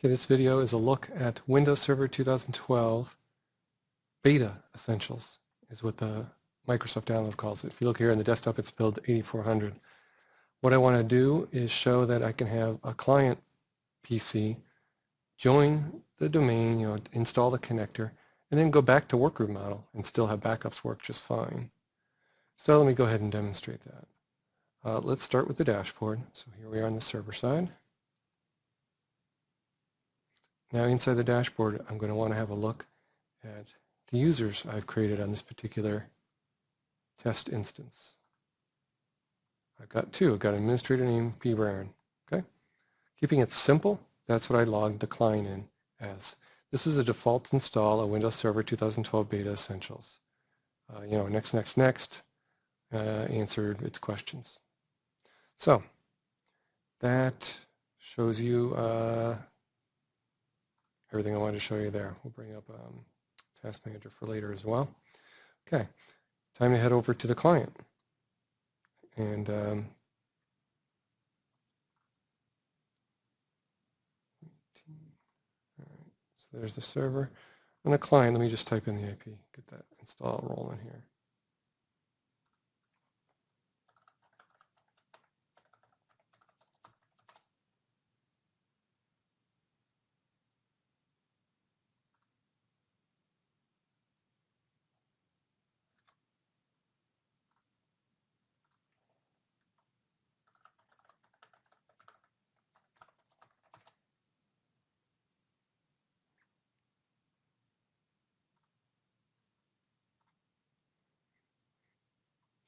Okay, this video is a look at Windows Server 2012 Beta Essentials, is what the Microsoft Download calls it. If you look here in the desktop, it's build 8400. What I want to do is show that I can have a client PC join the domain, install the connector, and then go back to workgroup model and still have backups work just fine. So let me go ahead and demonstrate that. Let's start with the dashboard. So here we are on the server side. Now inside the dashboard, I'm going to want to have a look at the users I've created on this particular test instance. I've got two. I've got an administrator named P. Brown. Okay? Keeping it simple, that's what I logged the client in as. This is a default install of Windows Server 2012 Beta Essentials. Next, answered its questions. So that shows you everything I wanted to show you there. We'll bring up Task Manager for later as well. Okay, time to head over to the client. And all right, so there's the server. On the client, let me just type in the IP, get that install rolling here.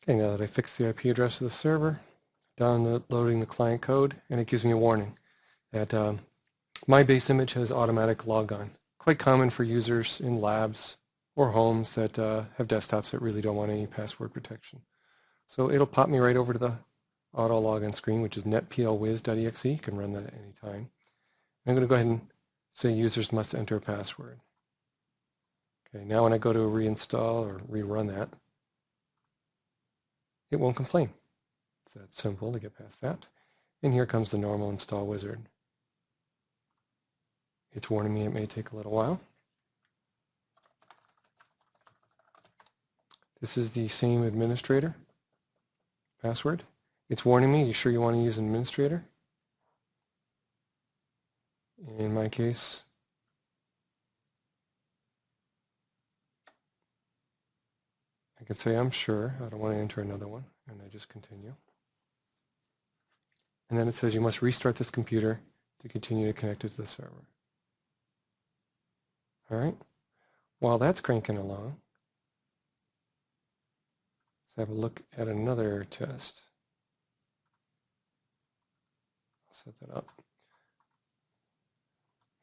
Okay, now that I fixed the IP address of the server, downloading the client code, and it gives me a warning that my base image has automatic logon. Quite common for users in labs or homes that have desktops that really don't want any password protection. So it'll pop me right over to the auto login screen, which is netplwiz.exe. You can run that at any time. I'm going to go ahead and say users must enter a password. Okay, now when I go to reinstall or rerun that, it won't complain. It's that simple to get past that. And here comes the normal install wizard. It's warning me it may take a little while. This is the same administrator password. It's warning me, you sure you want to use an administrator? In my case, I can say I'm sure. I don't want to enter another one, and I just continue. And then it says you must restart this computer to continue to connect it to the server. All right. While that's cranking along, let's have a look at another test. I'll set that up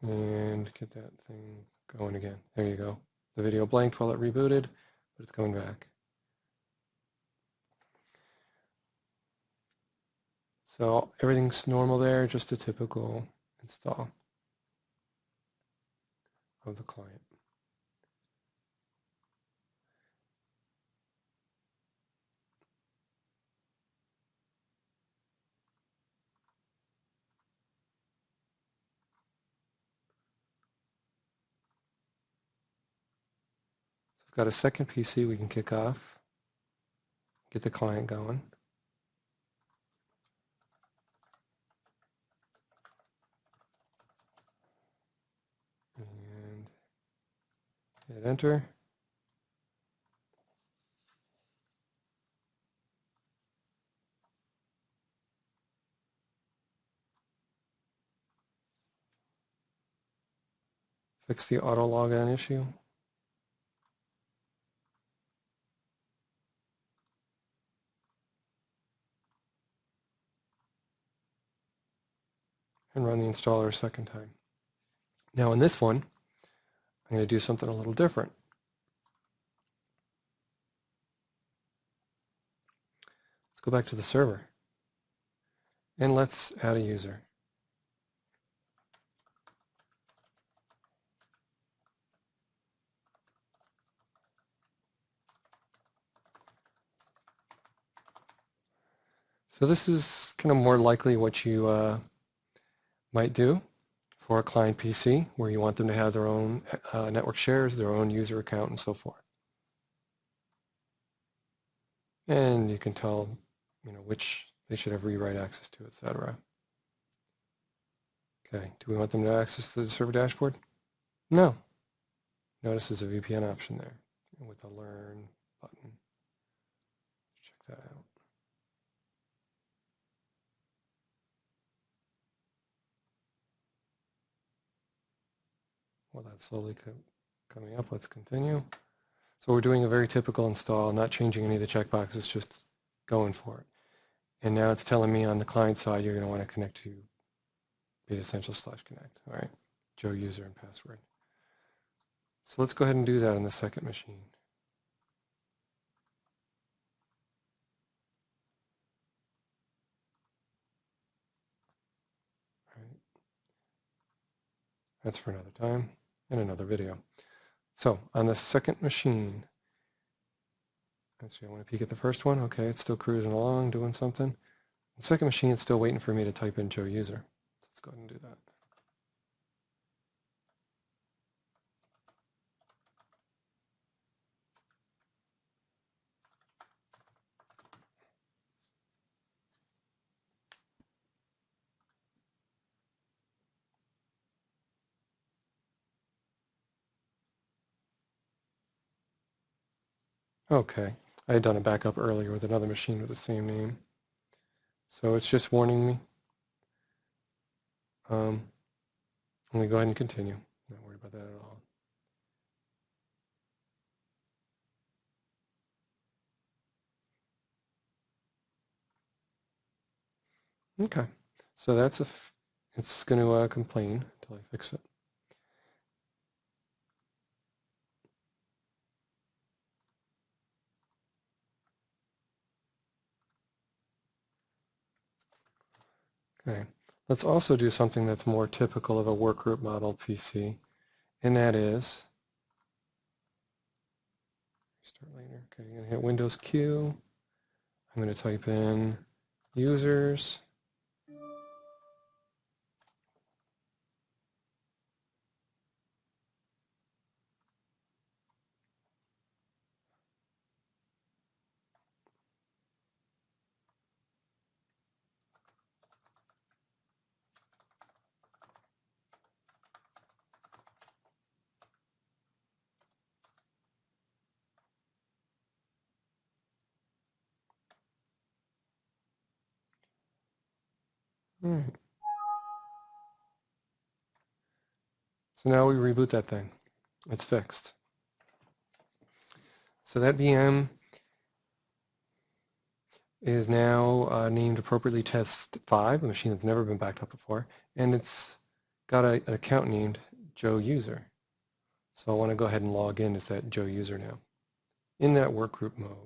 and get that thing going again. There you go. The video blanked while it rebooted, but it's coming back. So everything's normal there, just a typical install of the client. So I've got a second PC we can kick off, get the client going. And hit enter. Fix the auto login issue. And run the installer a second time. Now in this one, I'm going to do something a little different. Let's go back to the server. And let's add a user. So this is kind of more likely what you might do for a client PC where you want them to have their own network shares, their own user account, and so forth. And you can tell, which they should have rewrite access to, etc. Okay, do we want them to access the server dashboard? No. Notice there's a VPN option there with a learn button. Check that out. Well, that's slowly coming up. Let's continue. So we're doing a very typical install, not changing any of the checkboxes, just going for it. And now it's telling me on the client side you're going to want to connect to BetaEssentials/connect. All right, Joe user and password. So let's go ahead and do that on the second machine. All right. That's for another time and another video. So on the second machine, let's see, I want to peek at the first one. Okay, it's still cruising along, doing something. The second machine, it's still waiting for me to type in Joe user. Let's go ahead and do that. Okay, I had done a backup earlier with another machine with the same name. So it's just warning me. I'm going to go ahead and continue. Not worried about that at all. Okay, so that's it's going to complain until I fix it. Okay, let's also do something that's more typical of a workgroup model PC, and that is, start later. Okay, I'm going to hit Windows Q. I'm going to type in users. All right. So now we reboot that thing. It's fixed. So that VM is now named appropriately test 5, a machine that's never been backed up before, and it's got an account named Joe user. So I want to go ahead and log in as that Joe user now in that workgroup mode.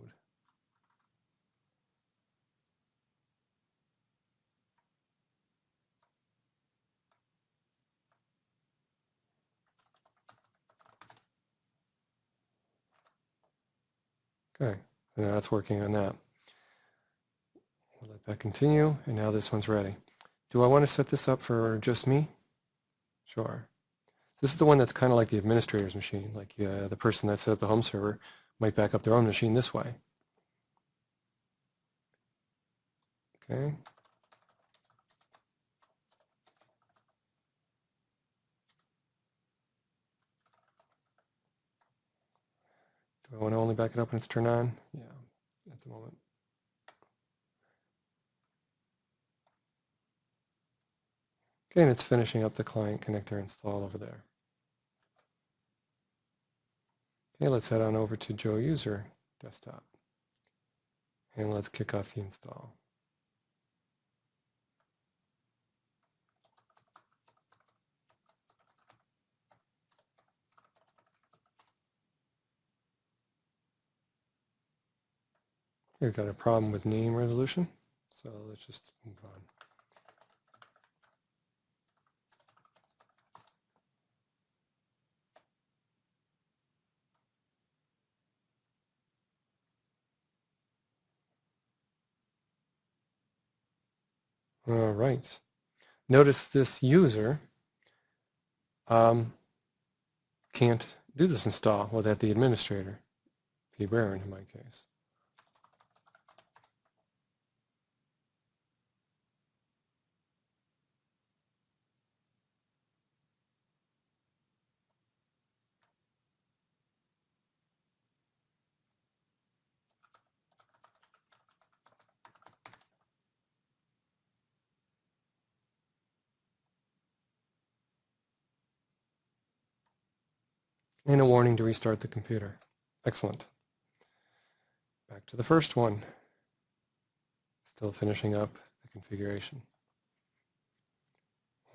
Okay, so now it's working on that. We'll let that continue, and now this one's ready. Do I want to set this up for just me? Sure. This is the one that's kind of like the administrator's machine, like the person that set up the home server might back up their own machine this way. Okay. Do I want to only back it up when it's turned on? Yeah, at the moment. Okay, and it's finishing up the client connector install over there. Okay, let's head on over to Joe user desktop. And let's kick off the install. We've got a problem with name resolution, so let's just move on. All right. Notice this user can't do this install without the administrator, P. Barron in my case. And a warning to restart the computer. Excellent. Back to the first one. Still finishing up the configuration.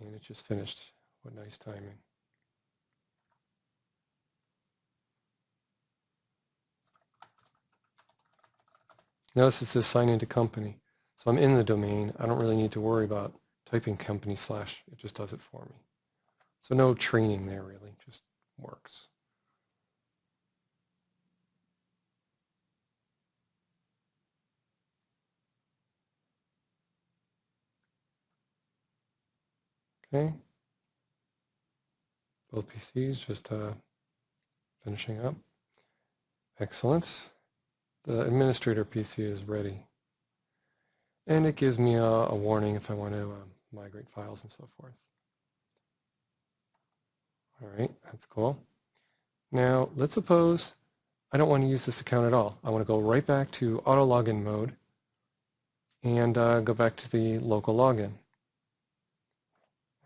And it just finished. What nice timing. Notice it says sign into company. So I'm in the domain. I don't really need to worry about typing company / it just does it for me. So no training there really, just works. Okay. Both PCs just finishing up. Excellent. The administrator PC is ready. And it gives me a warning if I want to migrate files and so forth. All right, that's cool. Now, let's suppose I don't want to use this account at all. I want to go right back to auto login mode and go back to the local login.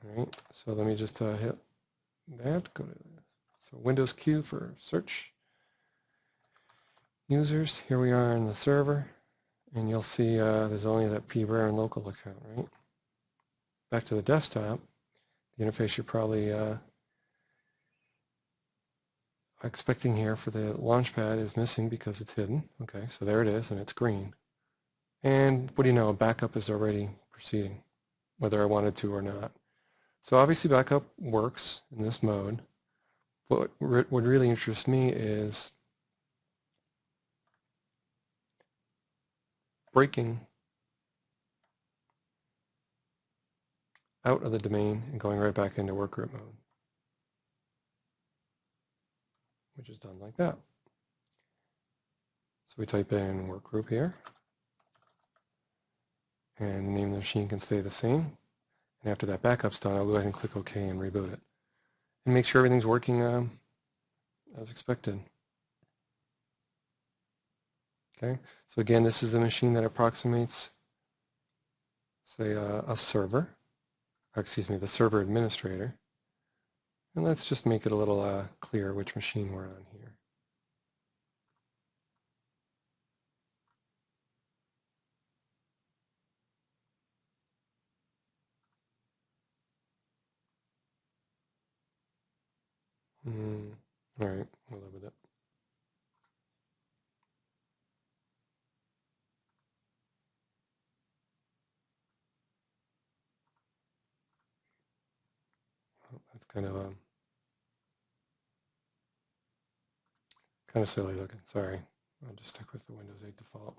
All right, so let me just hit that. Go to so Windows Q for search. Users, here we are in the server, and you'll see there's only that pbraren local account, right? Back to the desktop, the interface you're probably expecting here for the launchpad is missing because it's hidden. Okay, so there it is, and it's green. And what do you know, a backup is already proceeding, whether I wanted to or not. So obviously backup works in this mode. What really interests me is breaking out of the domain and going right back into workgroup mode, which is done like that. So we type in workgroup here, and the name of the machine can stay the same. And after that backup's done, I'll go ahead and click OK and reboot it. And make sure everything's working as expected. Okay, so again, this is a machine that approximates, say, a server, or excuse me, the server administrator. And let's just make it a little clearer which machine we're on here. All right, we'll live with it. Oh, that's kind of silly looking. Sorry, I'll just stick with the Windows 8 default.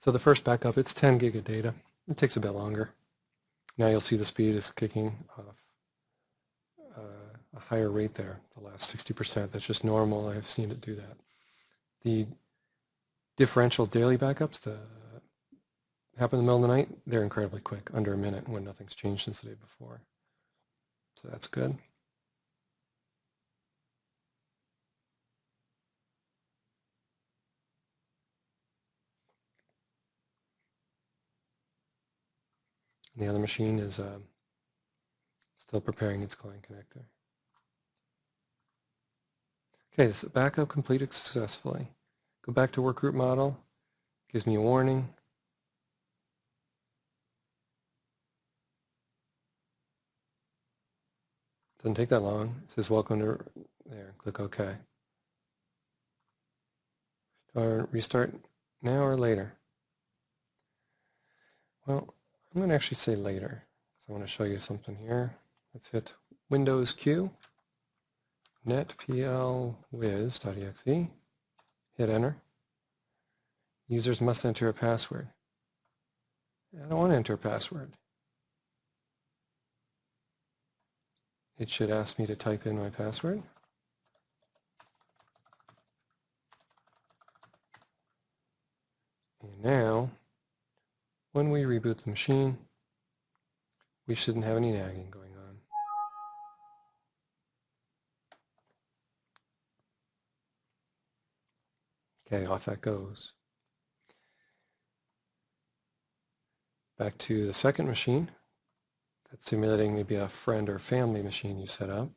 So the first backup, it's 10 gig of data. It takes a bit longer. Now you'll see the speed is kicking off a higher rate there, the last 60%. That's just normal. I've seen it do that. The differential daily backups that happen in the middle of the night, they're incredibly quick, under a minute when nothing's changed since the day before. So that's good. And the other machine is still preparing its client connector. Okay, this backup completed successfully. Go back to workgroup model. Gives me a warning. Doesn't take that long. It says welcome to there. Click OK. Do I restart now or later? Well, I'm going to actually say later. So I want to show you something here. Let's hit Windows Q, netplwiz.exe, hit enter. Users must enter a password. I don't want to enter a password. It should ask me to type in my password. And now, when we reboot the machine, we shouldn't have any nagging going on. Okay, off that goes. Back to the second machine. That's simulating maybe a friend or family machine you set up.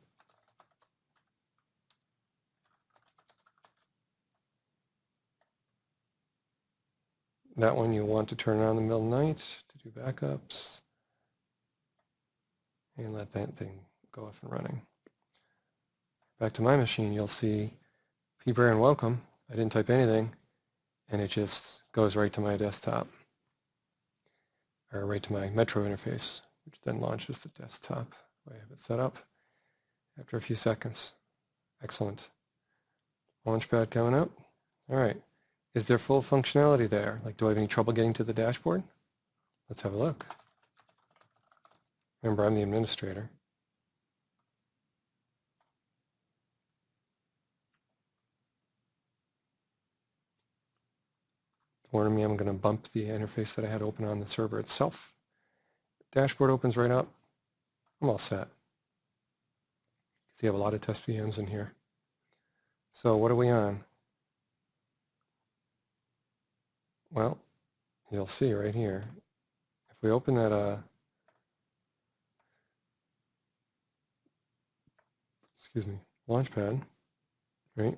That one you want to turn on in the middle of the night to do backups and let that thing go off and running. Back to my machine, you'll see pbrayer and welcome. I didn't type anything, and it just goes right to my desktop, or right to my Metro interface, which then launches the desktop. I have it set up after a few seconds. Excellent. Launchpad coming up. All right. Is there full functionality there? Like, do I have any trouble getting to the dashboard? Let's have a look. Remember, I'm the administrator. It's warning me I'm going to bump the interface that I had open on the server itself. Dashboard opens right up. I'm all set. See, you have a lot of test VMs in here. So what are we on? Well, you'll see right here. If we open that, Launchpad, right?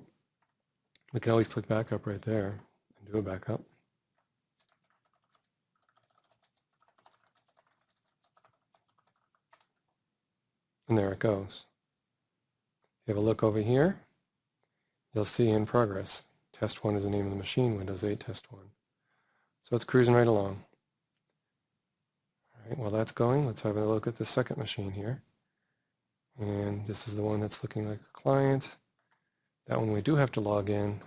We can always click backup right there and do a backup. And there it goes. If you have a look over here, you'll see in progress. Test 1 is the name of the machine, Windows 8 Test 1. So it's cruising right along. All right, while that's going, let's have a look at the second machine here. And this is the one that's looking like a client. That one we do have to log in.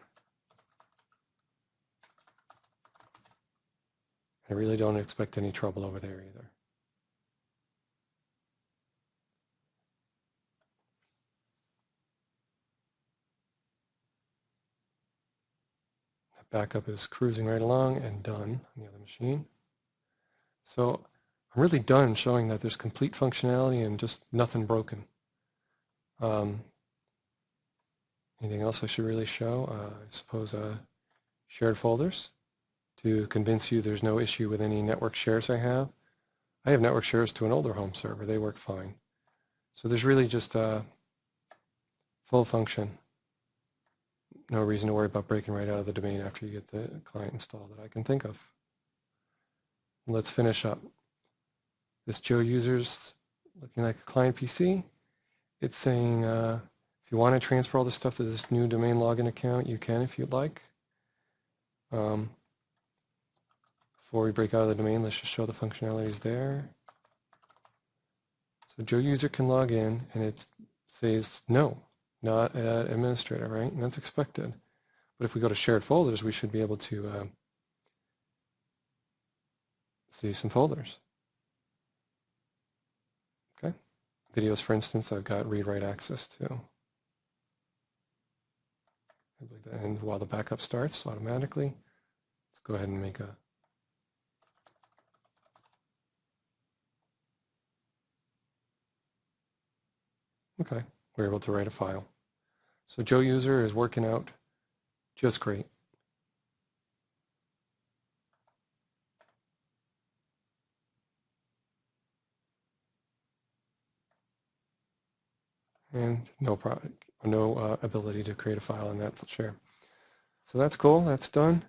I really don't expect any trouble over there either. That backup is cruising right along and done on the other machine. So I'm really done showing that there's complete functionality and just nothing broken. Anything else I should really show? I suppose shared folders to convince you there's no issue with any network shares I have. I have network shares to an older home server. They work fine. So there's really just a full function. No reason to worry about breaking right out of the domain after you get the client installed that I can think of. Let's finish up. This Joe user's looking like a client PC. It's saying if you want to transfer all this stuff to this new domain login account, you can if you'd like. Before we break out of the domain, let's just show the functionalities there. So Joe user can log in, and it says no, not administrator, right? And that's expected. But if we go to shared folders, we should be able to see some folders. Okay. Videos, for instance, I've got read-write access to. I believe that, and while the backup starts automatically, let's go ahead and make a okay, we're able to write a file. So Joe user is working out just great. And no ability to create a file in that share. So that's cool, that's done.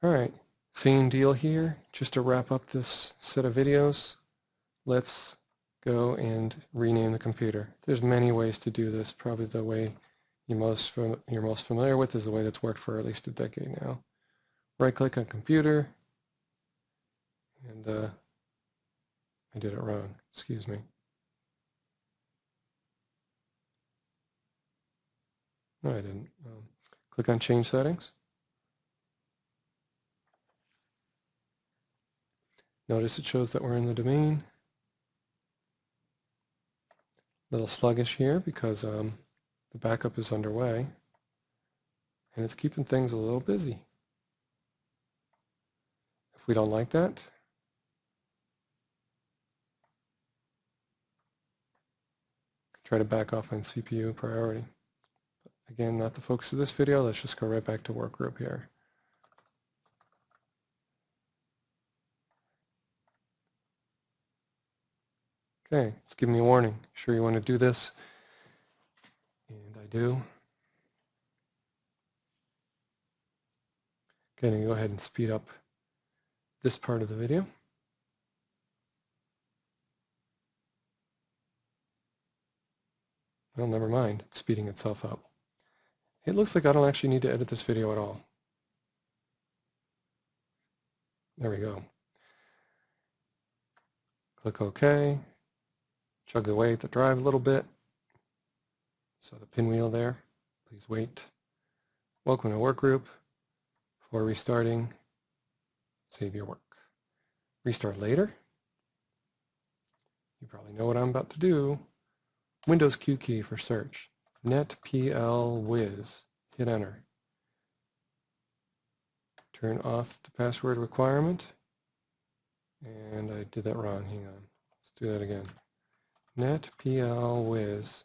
All right, same deal here. Just to wrap up this set of videos, let's go and rename the computer. There's many ways to do this. Probably the way you're most familiar with is the way that's worked for at least a decade now. Right-click on computer, and I did it wrong. Excuse me. No, I didn't. Click on Change Settings. Notice it shows that we're in the domain. A little sluggish here because the backup is underway, and it's keeping things a little busy. If we don't like that, try to back off on CPU priority. But again, not the focus of this video. Let's just go right back to workgroup here. Okay, it's giving me a warning. Sure you want to do this? And I do. Okay, now go ahead and speed up this part of the video. Well, never mind. It's speeding itself up. It looks like I don't actually need to edit this video at all. There we go. Click OK. Chugs away at the drive a little bit. So the pinwheel there. Please wait. Welcome to workgroup. Before restarting, save your work. Restart later. You probably know what I'm about to do. Windows Q key for search. netplwiz. Hit enter. Turn off the password requirement. And I did that wrong. Hang on. Let's do that again. netplwiz.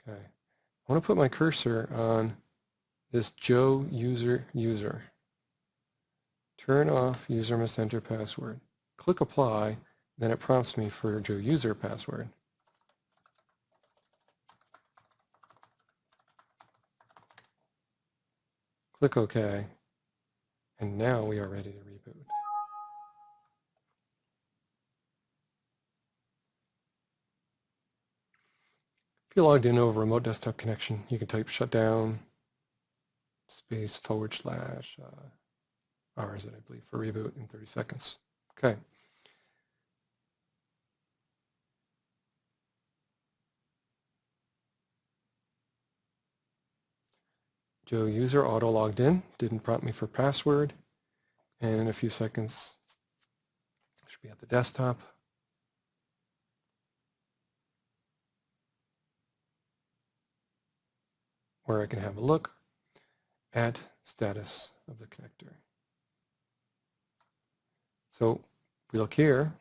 Okay. I want to put my cursor on this Joe user. Turn off user must enter password. Click apply, then it prompts me for Joe user password. Click OK, and now we are ready to reboot. If you're logged in over a remote desktop connection, you can type shutdown space / R's, I believe, for reboot in 30 seconds. Okay. Joe user auto logged in, didn't prompt me for password, and in a few seconds, I should be at the desktop. Where I can have a look at status of the connector. So if we look here,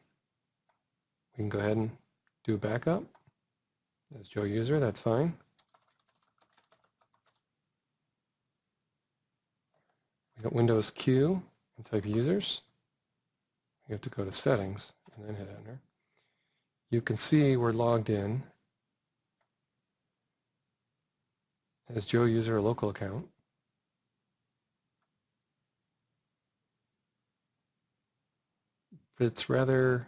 we can go ahead and do a backup. As Joe user, that's fine. We got Windows Q and type users. You have to go to settings and then hit enter. You can see we're logged in as Joe user, a local account. But it's rather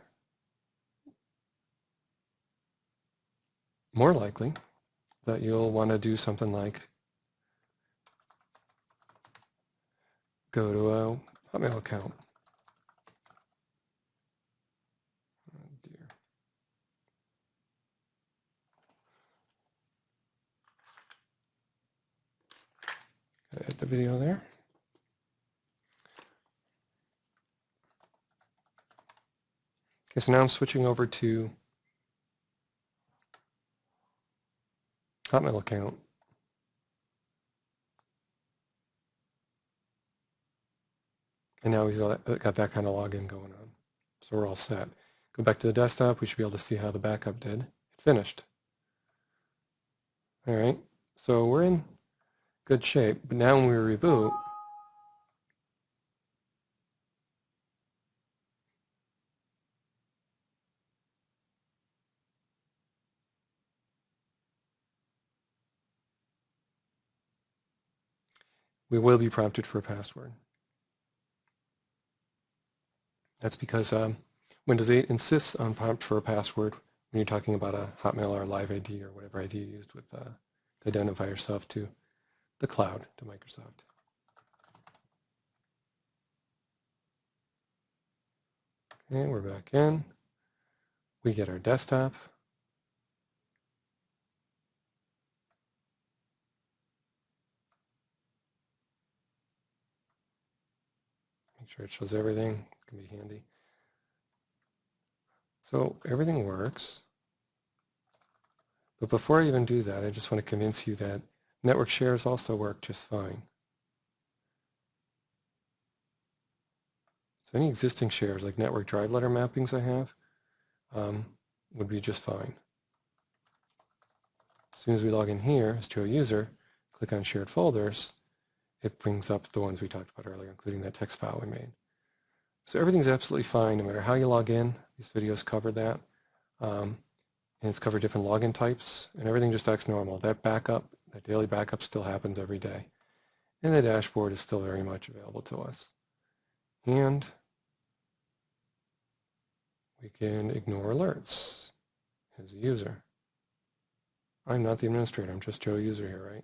more likely that you'll want to do something like go to a Hotmail account. Oh dear. Gotta edit the video there. Okay, so now I'm switching over to Hotmail account. And now we've got that kind of login going on. So we're all set. Go back to the desktop. We should be able to see how the backup did. It finished. All right. So we're in good shape. But now when we reboot, we will be prompted for a password. That's because Windows 8 insists on prompt for a password when you're talking about a Hotmail or Live ID or whatever ID you used with to identify yourself to the cloud, to Microsoft. Okay, we're back in. We get our desktop. Make sure it shows everything. It can be handy. So everything works. But before I even do that, I just want to convince you that network shares also work just fine. So any existing shares, like network drive letter mappings I have, would be just fine. As soon as we log in here as Joe user, click on shared folders, it brings up the ones we talked about earlier, including that text file we made. So everything's absolutely fine no matter how you log in. These videos cover that. And it's covered different login types, and everything just acts normal. That backup, that daily backup still happens every day. And the dashboard is still very much available to us. And we can ignore alerts as a user. I'm not the administrator, I'm just Joe user here, right?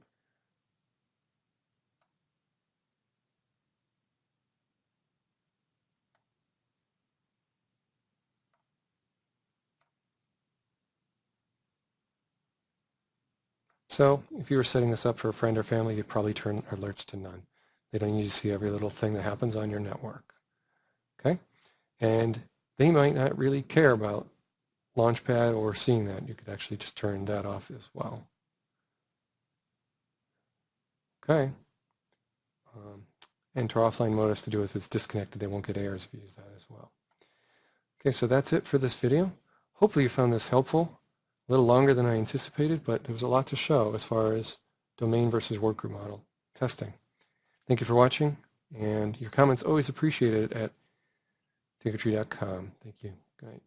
So if you were setting this up for a friend or family, you'd probably turn alerts to none. They don't need to see every little thing that happens on your network. Okay? And they might not really care about Launchpad or seeing that. You could actually just turn that off as well. Okay. Enter offline mode has to do with it's disconnected. They won't get errors if you use that as well. Okay, so that's it for this video. Hopefully you found this helpful. A little longer than I anticipated, but there was a lot to show as far as domain versus workgroup model testing. Thank you for watching, and your comments always appreciated at tinkertree.com. Thank you. Good night.